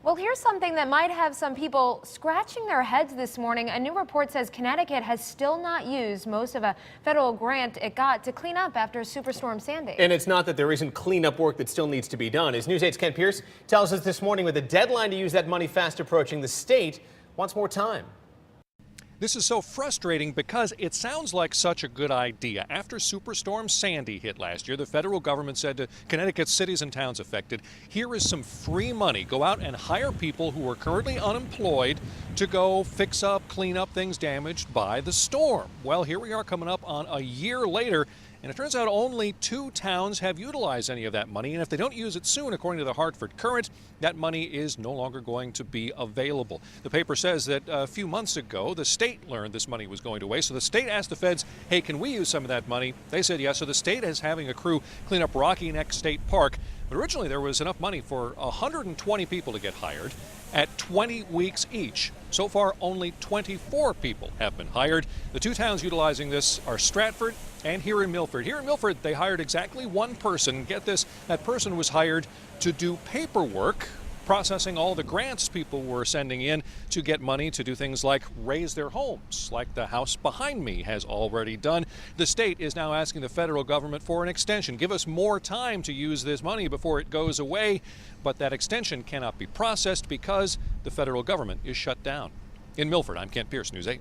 Well, here's something that might have some people scratching their heads this morning. A new report says Connecticut has still not used most of a federal grant it got to clean up after Superstorm Sandy. And it's not that there isn't cleanup work that still needs to be done. As News 8's Ken Pierce tells us this morning, with the deadline to use that money fast approaching, the state wants more time. This is so frustrating because it sounds like such a good idea. After Superstorm Sandy hit last year, the federal government said to Connecticut's cities and towns affected, here is some free money. Go out and hire people who are currently unemployed to go fix up, clean up things damaged by the storm. Well, here we are coming up on a year later, and it turns out only 2 towns have utilized any of that money. And if they don't use it soon, according to the Hartford Courant, that money is no longer going to be available. The paper says that a few months ago, the state learned this money was going to waste. So the state asked the feds, hey, can we use some of that money? They said yes. So the state is having a crew clean up Rocky Neck State Park. But originally there was enough money for 120 people to get hired at 20 weeks each. So far, only 24 people have been hired. The 2 towns utilizing this are Stratford and here in Milford. Here in Milford, they hired exactly 1 person. Get this, that person was hired to do paperwork, processing all the grants people were sending in to get money to do things like raise their homes, like the house behind me has already done. The state is now asking the federal government for an extension. Give us more time to use this money before it goes away. But that extension cannot be processed because the federal government is shut down. In Milford, I'm Kent Pierce, News 8.